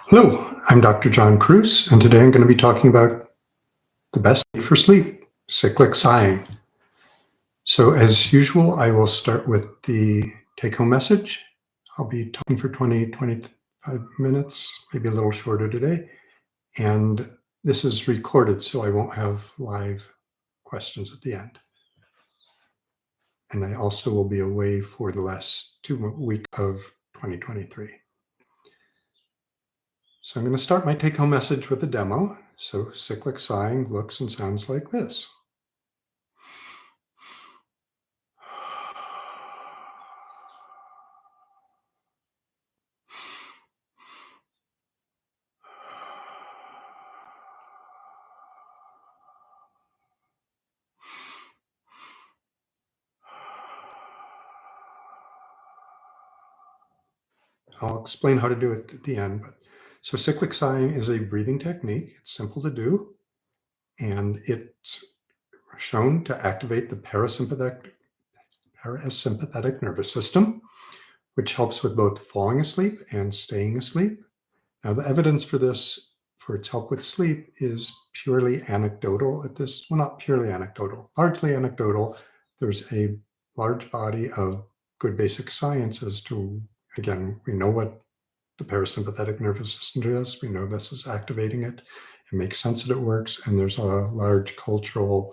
Hello, I'm Dr. John Cruz, and today I'm going to be talking about the best for sleep, cyclic sighing. So as usual, I will start with the take-home message. I'll be talking for 25 minutes, maybe a little shorter today. And this is recorded, so I won't have live questions at the end. And I also will be away for the last 2 weeks of 2023. So I'm going to start my take-home message with a demo. So cyclic sighing looks and sounds like this. I'll explain how to do it at the end. So cyclic sighing is a breathing technique. It's simple to do, and it's shown to activate the parasympathetic nervous system, which helps with both falling asleep and staying asleep. Now, the evidence for this, for its help with sleep, is purely anecdotal at this, well, not purely anecdotal, largely anecdotal. There's a large body of good basic science as to, again, we know what the parasympathetic nervous system does. We know this is activating it. It makes sense that it works. And there's a large cultural,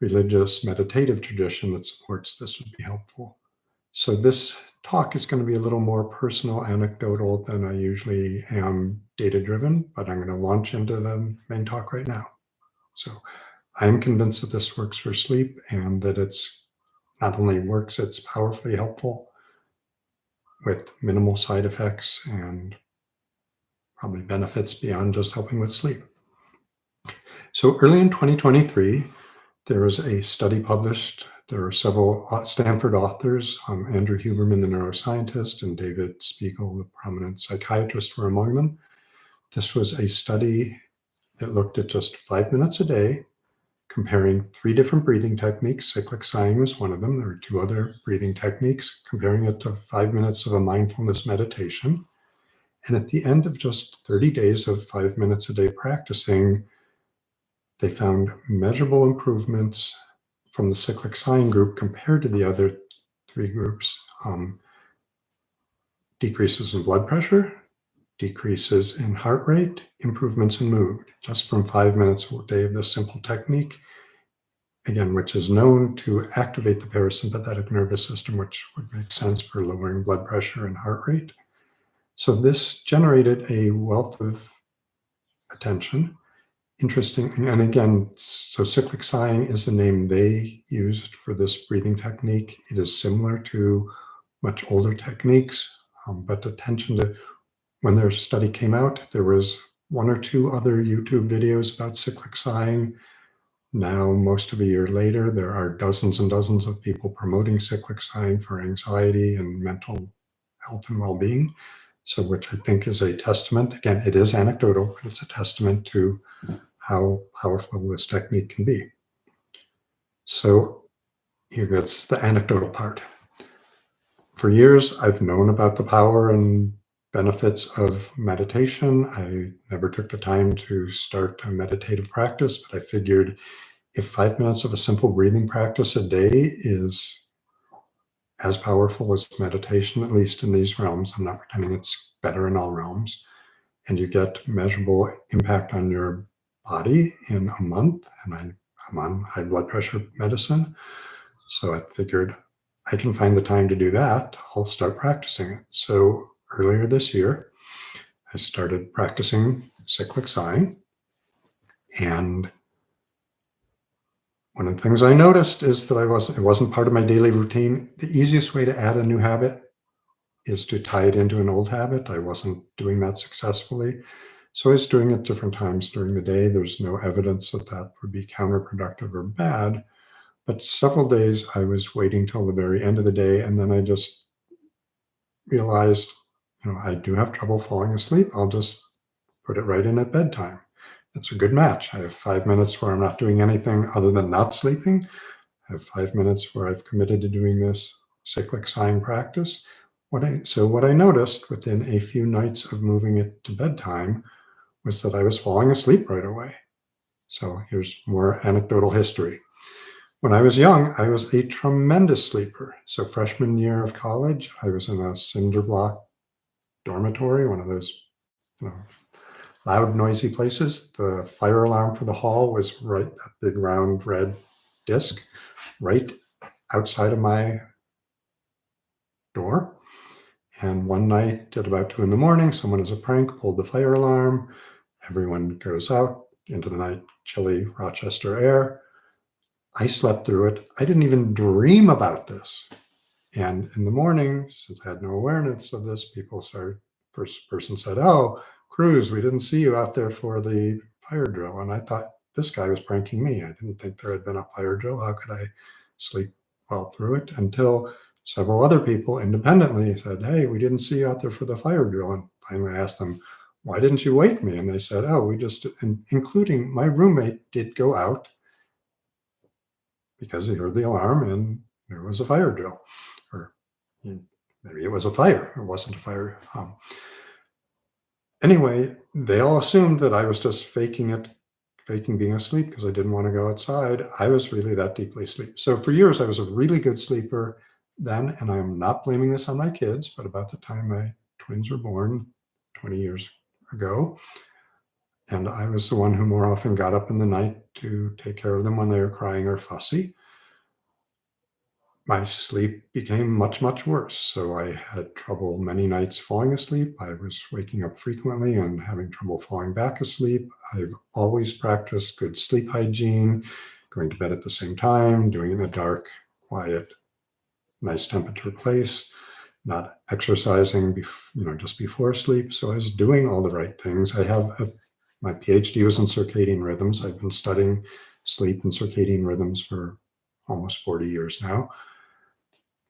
religious, meditative tradition that supports this would be helpful. So this talk is going to be a little more personal, anecdotal than I usually am data-driven, but I'm going to launch into the main talk right now. So I'm convinced that this works for sleep and that it's not only works, it's powerfully helpful with minimal side effects and probably benefits beyond just helping with sleep. So early in 2023, there was a study published. There were several Stanford authors, Andrew Huberman, the neuroscientist, and David Spiegel, the prominent psychiatrist, were among them. This was a study that looked at just 5 minutes a day, comparing 3 different breathing techniques. Cyclic sighing was one of them. There were 2 other breathing techniques, comparing it to 5 minutes of a mindfulness meditation. And at the end of just 30 days of 5 minutes a day practicing, they found measurable improvements from the cyclic sighing group compared to the other 3 groups. Decreases in blood pressure, decreases in heart rate, improvements in mood, just from 5 minutes a day of this simple technique, again, which is known to activate the parasympathetic nervous system, which would make sense for lowering blood pressure and heart rate. So this generated a wealth of attention. Interesting. And again, so cyclic sighing is the name they used for this breathing technique. It is similar to much older techniques, but attention to, when their study came out, there was 1 or 2 other YouTube videos about cyclic sighing. Now, most of a year later, there are dozens and dozens of people promoting cyclic sighing for anxiety and mental health and well-being. So, which I think is a testament. Again, it is anecdotal, but it's a testament to how powerful this technique can be. So here gets the anecdotal part. For years, I've known about the power and benefits of meditation. I never took the time to start a meditative practice, but I figured if 5 minutes of a simple breathing practice a day is as powerful as meditation, at least in these realms, I'm not pretending it's better in all realms, and you get measurable impact on your body in a month, and I'm on high blood pressure medicine. So I figured I can find the time to do that. I'll start practicing it. So earlier this year, I started practicing cyclic sighing. And one of the things I noticed is that it wasn't part of my daily routine. The easiest way to add a new habit is to tie it into an old habit. I wasn't doing that successfully. So I was doing it different times during the day. There's no evidence that that would be counterproductive or bad. But several days I was waiting till the very end of the day, and then I just realized, I do have trouble falling asleep. I'll just put it right in at bedtime. It's a good match. I have 5 minutes where I'm not doing anything other than not sleeping. I have 5 minutes where I've committed to doing this cyclic sighing practice. What I noticed within a few nights of moving it to bedtime was that I was falling asleep right away. So here's more anecdotal history. When I was young, I was a tremendous sleeper. So freshman year of college, I was in a cinder block dormitory, one of those, you know, loud, noisy places. The fire alarm for the hall was right, a big round red disc right outside of my door. And one night at about 2 a.m, someone as a prank pulled the fire alarm. Everyone goes out into the night, chilly Rochester air. I slept through it. I didn't even dream about this. And in the morning, since I had no awareness of this, first person said, "Oh, Cruz, we didn't see you out there for the fire drill." And I thought this guy was pranking me. I didn't think there had been a fire drill. How could I sleep well through it? Until several other people independently said, "Hey, we didn't see you out there for the fire drill." And finally I asked them, "Why didn't you wake me?" And they said, "Oh, we just," including my roommate did go out because he heard the alarm and there was a fire drill. Or maybe it was a fire. It wasn't a fire. Anyway, they all assumed that I was just faking being asleep because I didn't want to go outside. I was really that deeply asleep. So for years, I was a really good sleeper then, and I'm not blaming this on my kids, but about the time my twins were born 20 years ago, and I was the one who more often got up in the night to take care of them when they were crying or fussy, my sleep became much, much worse. So I had trouble many nights falling asleep. I was waking up frequently and having trouble falling back asleep. I've always practiced good sleep hygiene, going to bed at the same time, doing it in a dark, quiet, nice temperature place, not exercising just before sleep. So I was doing all the right things. My PhD was in circadian rhythms. I've been studying sleep and circadian rhythms for almost 40 years now.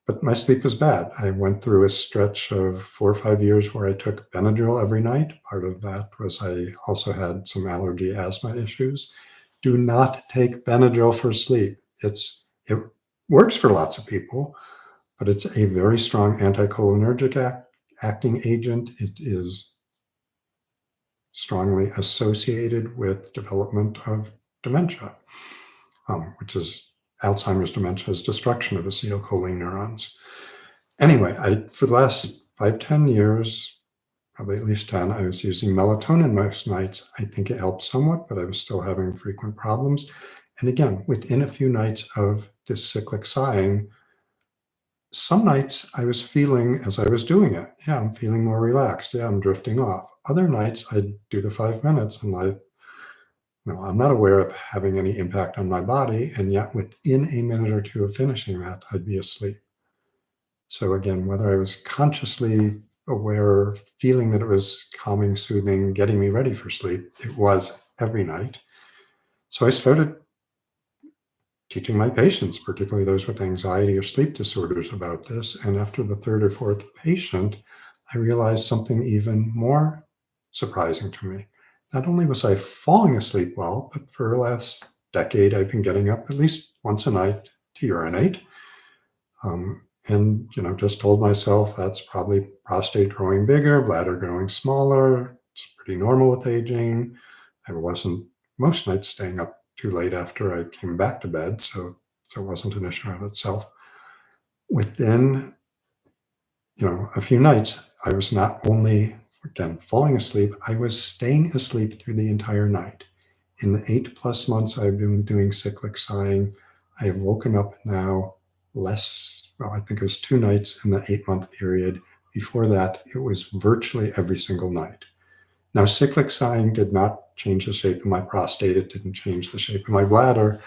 But my sleep was bad. I went through a stretch of 4 or 5 years where I took Benadryl every night. Part of that was I also had some allergy asthma issues. Do not take Benadryl for sleep. It works for lots of people, but it's a very strong anticholinergic acting agent. It is strongly associated with development of dementia, which is Alzheimer's dementia's destruction of acetylcholine neurons. Anyway, for the last 5-10 years, probably at least 10, I was using melatonin most nights. I think it helped somewhat, but I was still having frequent problems. And again, within a few nights of this cyclic sighing, some nights I was feeling as I was doing it, yeah, I'm feeling more relaxed. Yeah, I'm drifting off. Other nights I'd do the 5 minutes and I'm not aware of having any impact on my body. And yet within a minute or two of finishing that, I'd be asleep. So again, whether I was consciously aware, feeling that it was calming, soothing, getting me ready for sleep, it was every night. So I started teaching my patients, particularly those with anxiety or sleep disorders, about this. And after the third or fourth patient, I realized something even more surprising to me. Not only was I falling asleep well, but for the last decade, I've been getting up at least once a night to urinate. And just told myself that's probably prostate growing bigger, bladder growing smaller. It's pretty normal with aging. I wasn't most nights staying up too late after I came back to bed, so it wasn't an issue of itself. Within a few nights, I was not only again falling asleep, I was staying asleep through the entire night. In the 8+ months I've been doing cyclic sighing, I have woken up now I think it was 2 nights in the 8-month period. Before that, it was virtually every single night. Now, cyclic sighing did not change the shape of my prostate. It didn't change the shape of my bladder.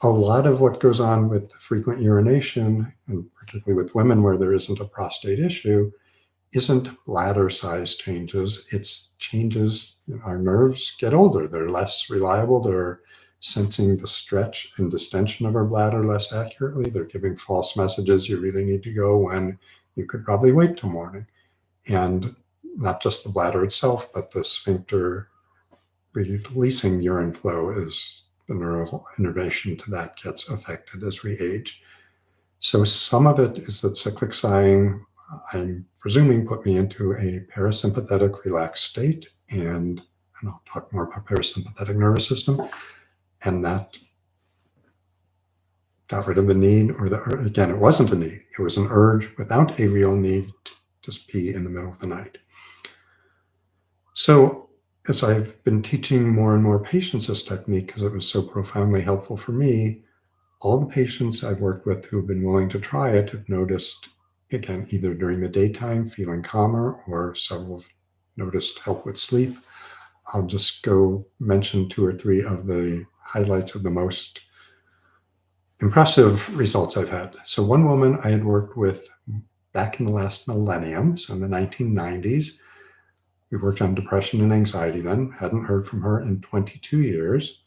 A lot of what goes on with frequent urination, and particularly with women where there isn't a prostate issue, isn't bladder size changes. It's changes. Our nerves get older. They're less reliable. They're sensing the stretch and distension of our bladder less accurately. They're giving false messages. You really need to go when you could probably wait till morning. And not just the bladder itself, but the sphincter releasing urine flow is the neural innervation to that gets affected as we age. So some of it is that cyclic sighing I'm presuming put me into a parasympathetic relaxed state, and I'll talk more about parasympathetic nervous system, and that got rid of the need, again, it wasn't a need, it was an urge without a real need to just pee in the middle of the night. So as I've been teaching more and more patients this technique, because it was so profoundly helpful for me, all the patients I've worked with who have been willing to try it have noticed, again, either during the daytime feeling calmer, or several have noticed help with sleep. I'll just go mention 2 or 3 of the highlights of the most impressive results I've had. So one woman I had worked with back in the last millennium, so in the 1990s. We worked on depression and anxiety then, hadn't heard from her in 22 years.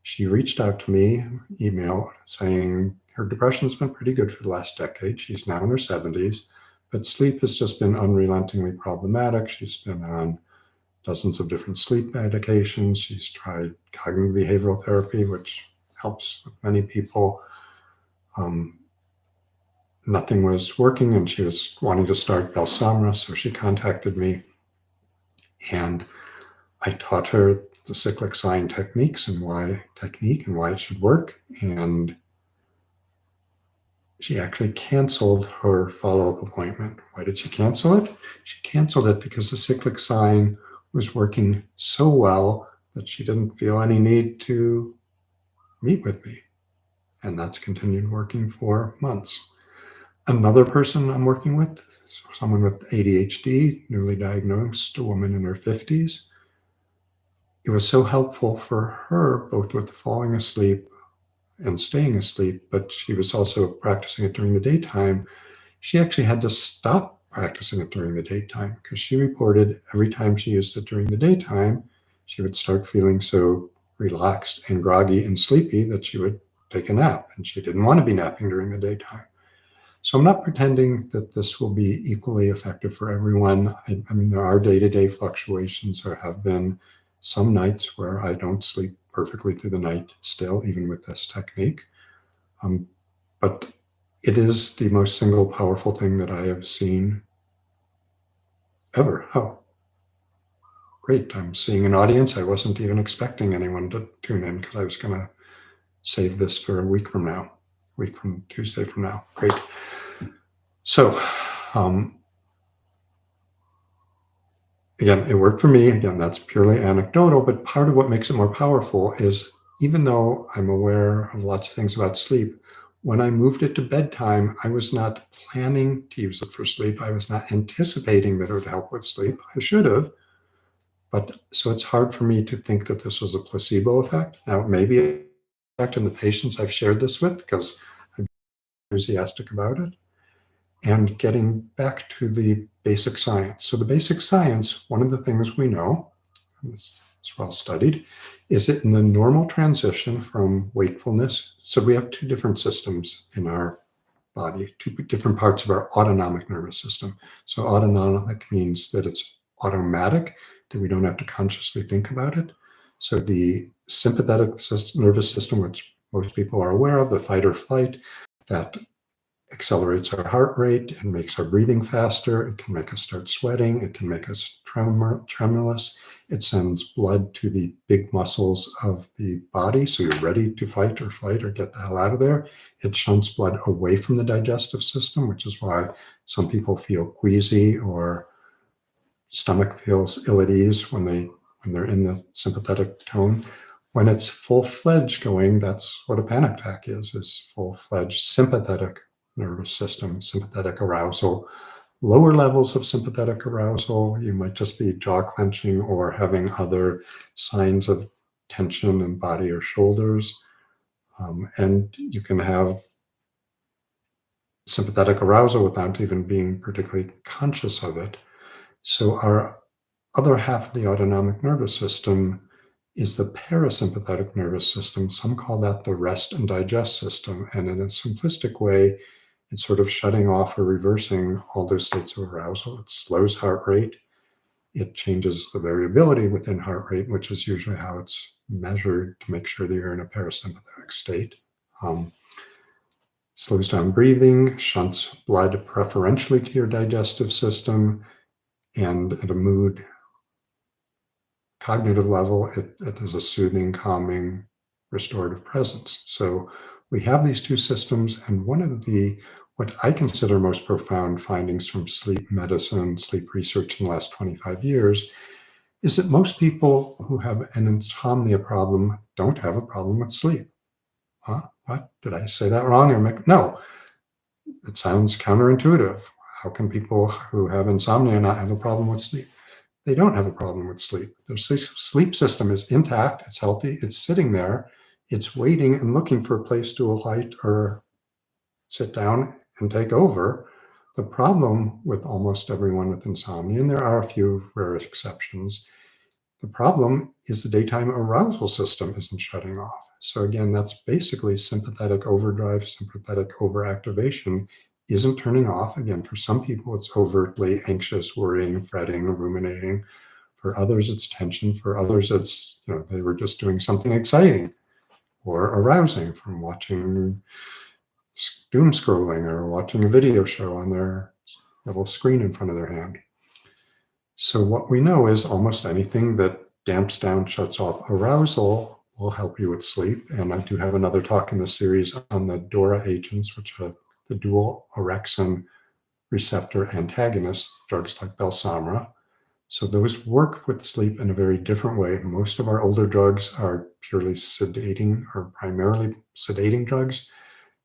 She reached out to me, email, saying her depression's been pretty good for the last decade. She's now in her 70s, but sleep has just been unrelentingly problematic. She's been on dozens of different sleep medications. She's tried cognitive behavioral therapy, which helps with many people. Nothing was working, and she was wanting to start Balsamra, so she contacted me, and I taught her the cyclic sighing techniques and why it should work. And she actually canceled her follow-up appointment. Why did she cancel it? She canceled it because the cyclic sighing was working so well that she didn't feel any need to meet with me. And that's continued working for months. Another person I'm working with, someone with ADHD, newly diagnosed, a woman in her 50s. It was so helpful for her, both with falling asleep and staying asleep, but she was also practicing it during the daytime. She actually had to stop practicing it during the daytime because she reported every time she used it during the daytime, she would start feeling so relaxed and groggy and sleepy that she would take a nap, and she didn't want to be napping during the daytime. So I'm not pretending that this will be equally effective for everyone. I mean, there are day-to-day fluctuations. There have been some nights where I don't sleep perfectly through the night still, even with this technique. But it is the most single powerful thing that I have seen ever. Oh, great. I'm seeing an audience. I wasn't even expecting anyone to tune in because I was going to save this for a week from Tuesday from now. Great. So, again, it worked for me. Again, that's purely anecdotal, but part of what makes it more powerful is, even though I'm aware of lots of things about sleep, when I moved it to bedtime, I was not planning to use it for sleep. I was not anticipating that it would help with sleep. I should have, but so it's hard for me to think that this was a placebo effect. Now, it may be an effect in the patients I've shared this with because I'm enthusiastic about it. And getting back to the basic science. So the basic science, one of the things we know, and this is well studied, is that in the normal transition from wakefulness, so we have 2 different systems in our body, 2 different parts of our autonomic nervous system. So autonomic means that it's automatic, that we don't have to consciously think about it. So the sympathetic nervous system, which most people are aware of, the fight or flight, that accelerates our heart rate and makes our breathing faster. It can make us start sweating. It can make us tremulous. It sends blood to the big muscles of the body, so you're ready to fight or flight or get the hell out of there. It shunts blood away from the digestive system, which is why some people feel queasy or stomach feels ill at ease when they're in the sympathetic tone. When it's full-fledged going, that's what a panic attack is full-fledged sympathetic nervous system, sympathetic arousal. Lower levels of sympathetic arousal, you might just be jaw clenching or having other signs of tension in body or shoulders. And you can have sympathetic arousal without even being particularly conscious of it. So our other half of the autonomic nervous system is the parasympathetic nervous system. Some call that the rest and digest system. And in a simplistic way, it's sort of shutting off or reversing all those states of arousal. It slows heart rate. It changes the variability within heart rate, which is usually how it's measured to make sure that you're in a parasympathetic state. slows down breathing, shunts blood preferentially to your digestive system, and at a mood cognitive level, it is a soothing, calming, restorative presence. So we have these two systems, and one of the what I consider most profound findings from sleep medicine, sleep research in the last 25 years is that most people who have an insomnia problem don't have a problem with sleep. Huh? What? Did I say that wrong? No, it sounds counterintuitive. How can people who have insomnia not have a problem with sleep? They don't have a problem with sleep. Their sleep system is intact, it's healthy, it's sitting there, it's waiting and looking for a place to alight or sit down and take over. The problem with almost everyone with insomnia, and there are a few rare exceptions, the problem is the daytime arousal system isn't shutting off. So again, that's basically sympathetic overdrive, sympathetic overactivation isn't turning off. Again, for some people, it's overtly anxious, worrying, fretting, ruminating. For others, it's tension. For others, it's, they were just doing something exciting or arousing from watching doom scrolling or watching a video show on their little screen in front of their hand. So what we know is almost anything that damps down, shuts off arousal will help you with sleep. And I do have another talk in the series on the DORA agents, which are the dual orexin receptor antagonists, drugs like Belsomra. So those work with sleep in a very different way. Most of our older drugs are purely sedating or primarily sedating drugs.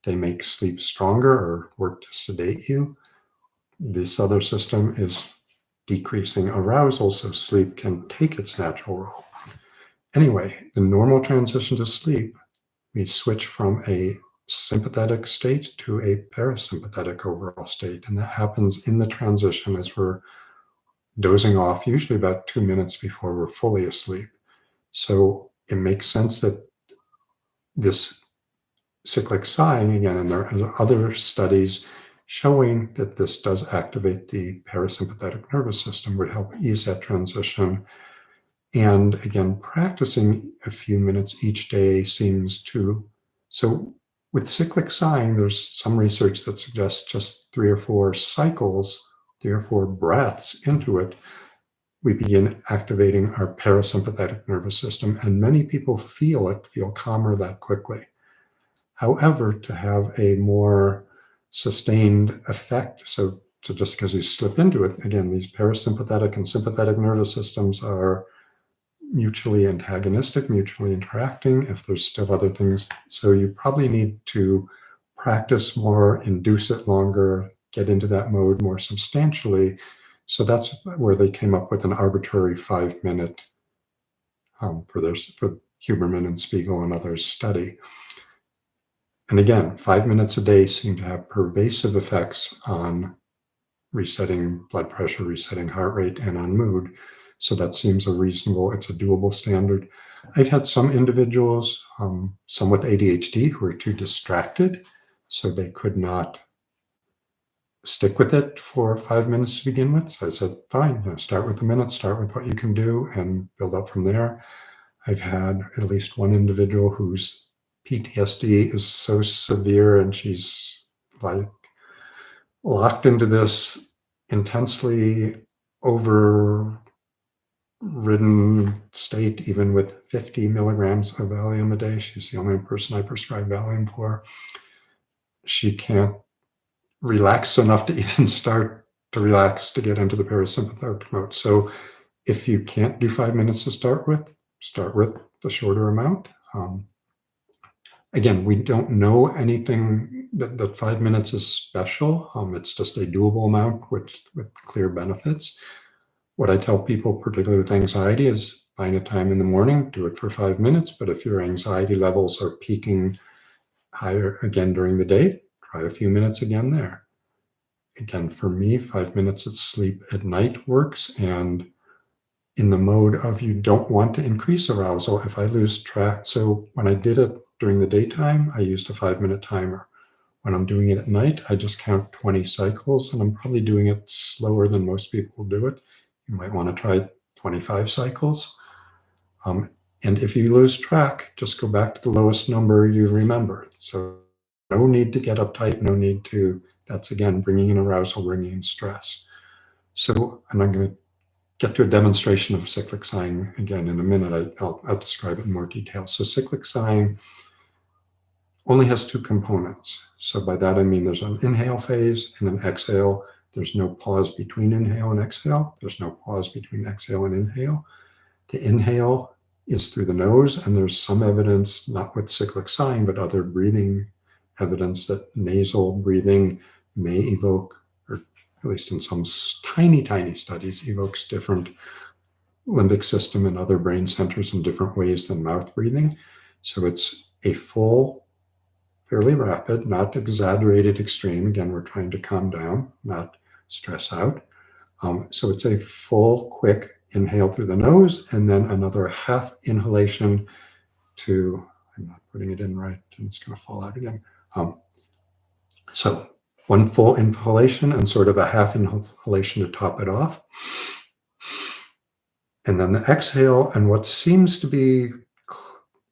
They make sleep stronger or work to sedate you. This other system is decreasing arousal so sleep can take its natural role. Anyway, the normal transition to sleep, we switch from a sympathetic state to a parasympathetic overall state. And that happens in the transition as we're dozing off, usually about 2 minutes before we're fully asleep. So it makes sense that this cyclic sighing, again, and there are other studies showing that this does activate the parasympathetic nervous system, would help ease that transition. And again, practicing a few minutes each day seems to. So with cyclic sighing, there's some research that suggests just 3 or 4 cycles, 3 or 4 breaths into it, we begin activating our parasympathetic nervous system. And many people feel calmer that quickly. However, to have a more sustained effect, so just because you slip into it, again, these parasympathetic and sympathetic nervous systems are mutually antagonistic, mutually interacting, if there's still other things. So you probably need to practice more, induce it longer, get into that mode more substantially. So that's where they came up with an arbitrary 5-minute for Huberman and Spiegel and others study. And again, 5 minutes a day seem to have pervasive effects on resetting blood pressure, resetting heart rate, and on mood. So that seems it's a doable standard. I've had some individuals, some with ADHD, who are too distracted, so they could not stick with it for 5 minutes to begin with. So I said, fine, start with a minute, start with what you can do and build up from there. I've had at least one individual whose PTSD is so severe and she's like locked into this intensely overridden state, even with 50 milligrams of Valium a day. She's the only person I prescribe Valium for. She can't relax enough to even start to relax to get into the parasympathetic mode. So if you can't do 5 minutes to start with the shorter amount. Again, we don't know anything that 5 minutes is special. It's just a doable amount with clear benefits. What I tell people, particularly with anxiety, is find a time in the morning, do it for 5 minutes. But if your anxiety levels are peaking higher again during the day, try a few minutes again there. Again, for me, 5 minutes of sleep at night works. And in the mode of you don't want to increase arousal, if I lose track. So when I did it during the daytime, I used a 5-minute timer. When I'm doing it at night, I just count 20 cycles, and I'm probably doing it slower than most people do it. You might want to try 25 cycles. And if you lose track, just go back to the lowest number you remember. So No need to get uptight, no need to, that's again, bringing in arousal, bringing in stress. So, and I'm going to get to a demonstration of cyclic sighing again in a minute. I'll describe it in more detail. So cyclic sighing only has two components. So by that, I mean there's an inhale phase and an exhale. There's no pause between inhale and exhale. There's no pause between exhale and inhale. The inhale is through the nose, and there's some evidence, not with cyclic sighing, but other breathing evidence that nasal breathing may evoke, or at least in some tiny, tiny studies, evokes different limbic system and other brain centers in different ways than mouth breathing. So it's a full, fairly rapid, not exaggerated extreme. Again, we're trying to calm down, not stress out. So it's a full, quick inhale through the nose, and then another half inhalation to, I'm not putting it in right, and it's going to fall out again. So one full inhalation and sort of a half inhalation to top it off. And then the exhale, and what seems to be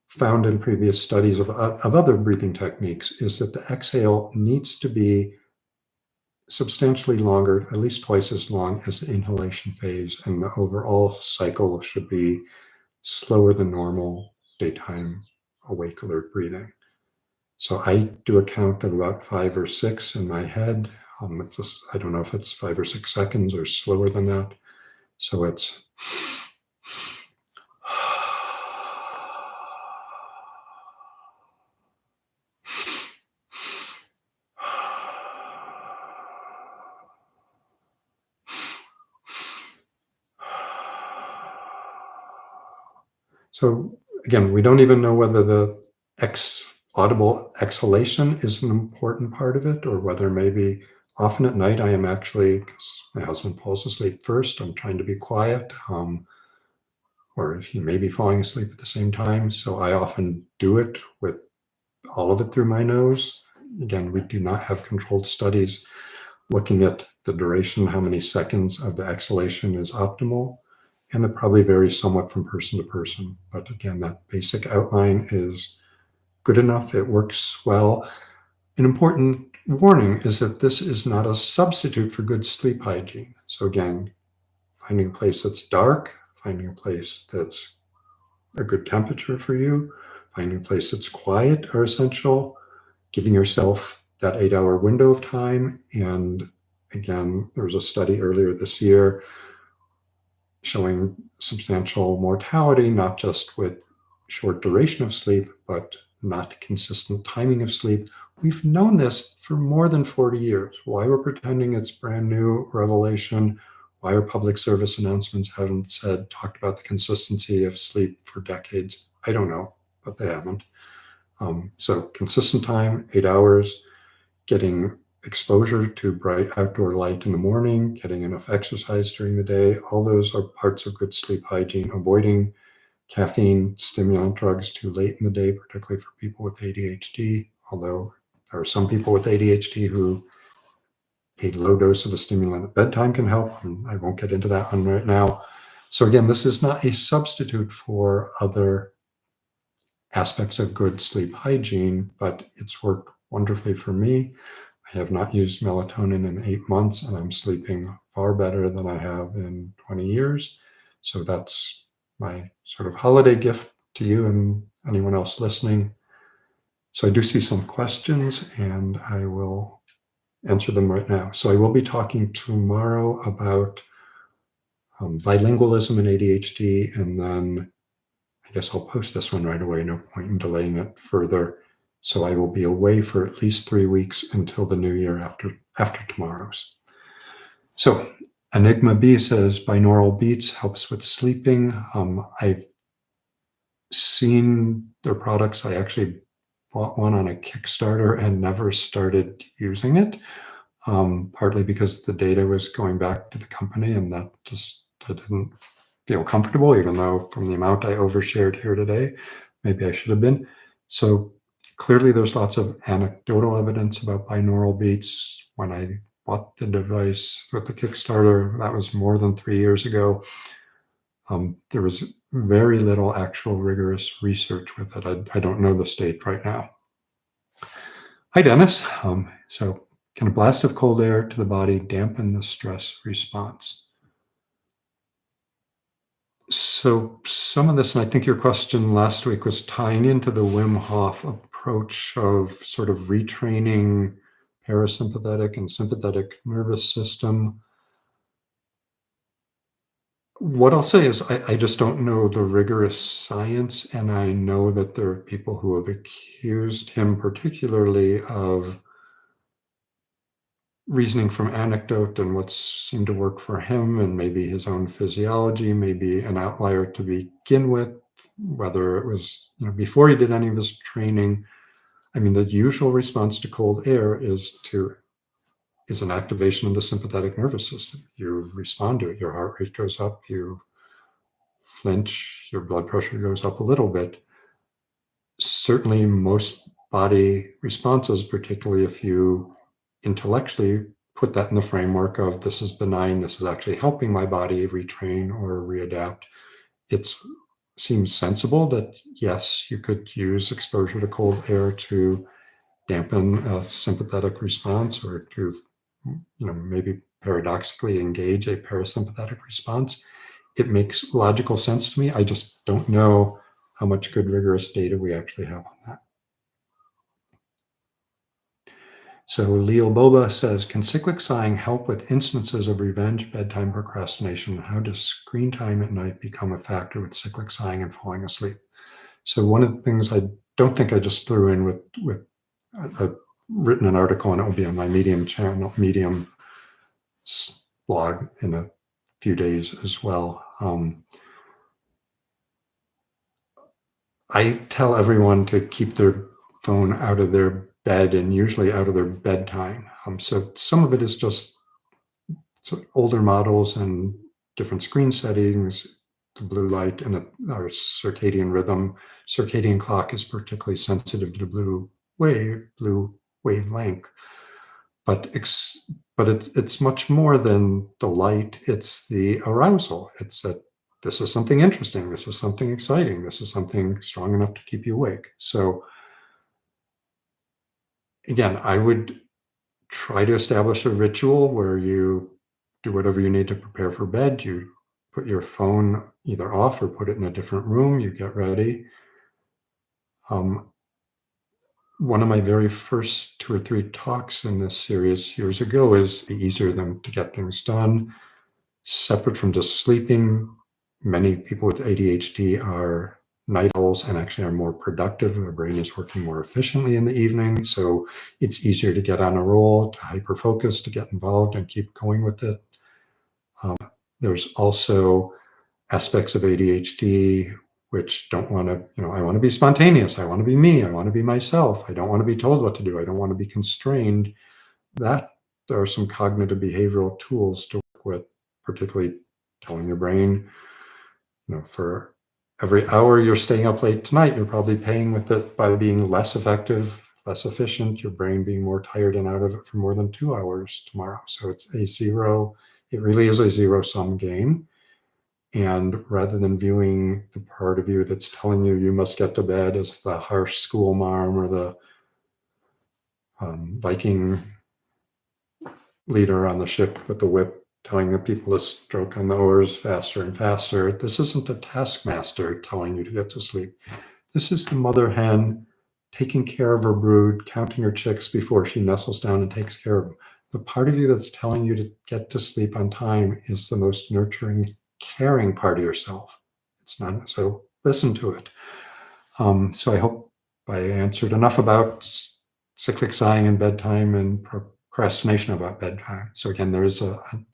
found in previous studies of other breathing techniques is that the exhale needs to be substantially longer, at least twice as long as the inhalation phase, and the overall cycle should be slower than normal daytime awake alert breathing. So I do a count of about 5 or 6 in my head. It's just, I don't know if it's 5 or 6 seconds or slower than that. So it's so again, we don't even know whether the audible exhalation is an important part of it, or whether maybe often at night I am actually, because my husband falls asleep first, I'm trying to be quiet, or he may be falling asleep at the same time. So I often do it with all of it through my nose. Again, we do not have controlled studies looking at the duration, how many seconds of the exhalation is optimal. And it probably varies somewhat from person to person. But again, that basic outline is good enough. It works well. An important warning is that this is not a substitute for good sleep hygiene. So again, finding a place that's dark, finding a place that's a good temperature for you, finding a place that's quiet are essential, giving yourself that 8-hour window of time. And again, there was a study earlier this year showing substantial mortality, not just with short duration of sleep, but not consistent timing of sleep. We've known this for more than 40 years. Why we're pretending it's brand new revelation, why our public service announcements haven't talked about the consistency of sleep for decades, I don't know, but they haven't. So consistent time, 8 hours, getting exposure to bright outdoor light in the morning, getting enough exercise during the day, all those are parts of good sleep hygiene. Avoiding caffeine, stimulant drugs too late in the day, particularly for people with ADHD, although there are some people with ADHD who a low dose of a stimulant at bedtime can help, and I won't get into that one right now. So again, this is not a substitute for other aspects of good sleep hygiene, but it's worked wonderfully for me. I have not used melatonin in 8 months, and I'm sleeping far better than I have in 20 years. So that's my sort of holiday gift to you and anyone else listening. So I do see some questions, and I will answer them right now. So I will be talking tomorrow about bilingualism and ADHD, and then I guess I'll post this one right away. No point in delaying it further. So I will be away for at least 3 weeks until the new year after tomorrow's. So Enigma B says binaural beats helps with sleeping. I've seen their products. I actually bought one on a Kickstarter and never started using it, partly because the data was going back to the company, and that just I didn't feel comfortable, even though from the amount I overshared here today, maybe I should have been. So clearly there's lots of anecdotal evidence about binaural beats. When I bought the device with the Kickstarter, that was more than 3 years ago. There was very little actual rigorous research with it. I don't know the state right now. Hi, Dennis. So can a blast of cold air to the body dampen the stress response? So some of this, and I think your question last week was tying into the Wim Hof approach of sort of retraining parasympathetic and sympathetic nervous system. What I'll say is I just don't know the rigorous science, and I know that there are people who have accused him particularly of reasoning from anecdote and what seemed to work for him and maybe his own physiology, maybe an outlier to begin with, whether it was, before he did any of his training. I mean, the usual response to cold air is an activation of the sympathetic nervous system. You respond to it, your heart rate goes up, you flinch, your blood pressure goes up a little bit. Certainly most body responses, particularly if you intellectually put that in the framework of this is benign, this is actually helping my body retrain or readapt, it seems sensible that yes, you could use exposure to cold air to dampen a sympathetic response or to, maybe paradoxically engage a parasympathetic response. It makes logical sense to me. I just don't know how much good rigorous data we actually have on that. So Leo Boba says, can cyclic sighing help with instances of revenge, bedtime procrastination? How does screen time at night become a factor with cyclic sighing and falling asleep? So one of the things I don't think I just threw in with I've written an article, and it will be on my Medium channel, Medium blog in a few days as well. I tell everyone to keep their phone out of their bed and usually out of their bedtime. So some of it is just older models and different screen settings, the blue light and our circadian rhythm. Circadian clock is particularly sensitive to the blue wavelength. But it's much more than the light. It's the arousal. It's that this is something interesting. This is something exciting. This is something strong enough to keep you awake. So again, I would try to establish a ritual where you do whatever you need to prepare for bed. You put your phone either off or put it in a different room. You get ready. One of my very first 2 or 3 talks in this series years ago is be easier than to get things done. Separate from just sleeping, many people with ADHD are night owls and actually are more productive. Their brain is working more efficiently in the evening. So it's easier to get on a roll, to hyper-focus, to get involved and keep going with it. There's also aspects of ADHD which don't want to, I want to be spontaneous. I want to be me. I want to be myself. I don't want to be told what to do. I don't want to be constrained. That there are some cognitive behavioral tools to work with, particularly telling your brain, for every hour you're staying up late tonight, you're probably paying with it by being less effective, less efficient, your brain being more tired and out of it for more than 2 hours tomorrow. So it really is a zero-sum game. And rather than viewing the part of you that's telling you must get to bed as the harsh school mom or the Viking leader on the ship with the whip telling the people to stroke on the oars faster and faster, this isn't a taskmaster telling you to get to sleep. This is the mother hen taking care of her brood, counting her chicks before she nestles down and takes care of them. The part of you that's telling you to get to sleep on time is the most nurturing, caring part of yourself. It's not, so listen to it. So I hope I answered enough about cyclic sighing and bedtime and procrastination about bedtime. So again, there is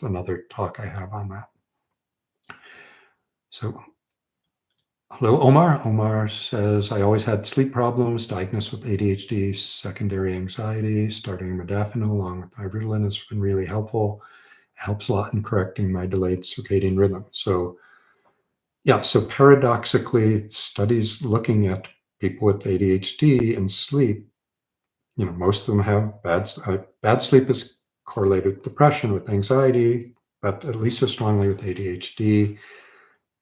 another talk I have on that. So hello, Omar. Omar says, I always had sleep problems, diagnosed with ADHD, secondary anxiety, starting modafinil along with my Ritalin has been really helpful. It helps a lot in correcting my delayed circadian rhythm. So yeah, so paradoxically, studies looking at people with ADHD and sleep, most of them have bad sleep is correlated with depression, with anxiety, but at least as strongly with ADHD.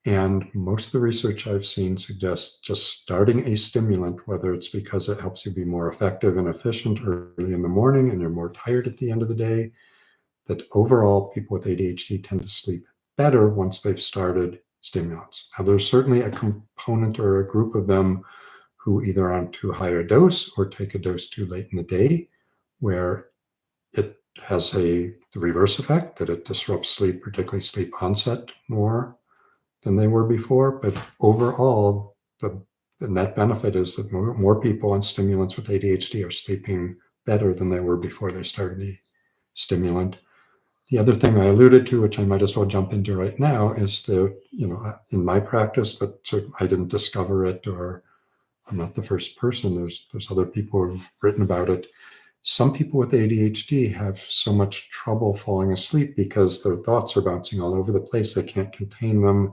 And most of the research I've seen suggests just starting a stimulant, whether it's because it helps you be more effective and efficient early in the morning and you're more tired at the end of the day, that overall people with ADHD tend to sleep better once they've started stimulants. Now, there's certainly a component or a group of them who either are on too high a dose or take a dose too late in the day, where it has the reverse effect, that it disrupts sleep, particularly sleep onset, more than they were before. But overall, the net benefit is that more people on stimulants with ADHD are sleeping better than they were before they started the stimulant. The other thing I alluded to, which I might as well jump into right now, is that, in my practice, but I didn't discover it, or I'm not the first person. There's other people who've written about it. Some people with ADHD have so much trouble falling asleep because their thoughts are bouncing all over the place. They can't contain them.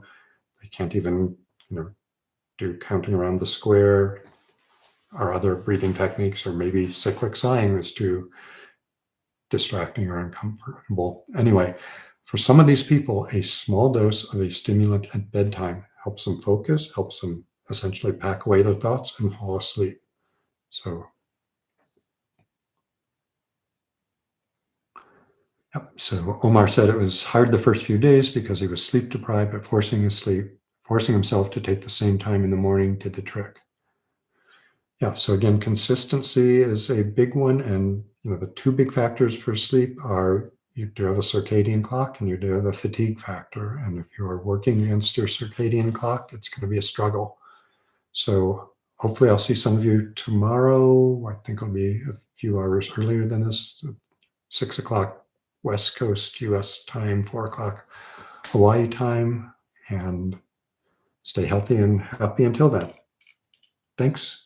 They can't even, do counting around the square or other breathing techniques, or maybe cyclic sighing is too distracting or uncomfortable. Anyway, for some of these people, a small dose of a stimulant at bedtime helps them focus, helps them essentially pack away their thoughts and fall asleep. So, yep. So Omar said it was hard the first few days because he was sleep deprived, but forcing himself to take the same time in the morning did the trick. Yeah. So again, consistency is a big one. And, the two big factors for sleep are you do have a circadian clock and you do have a fatigue factor. And if you are working against your circadian clock, it's going to be a struggle. So hopefully I'll see some of you tomorrow. I think it'll be a few hours earlier than this, 6 o'clock West Coast US time, 4 o'clock Hawaii time. And stay healthy and happy until then. Thanks.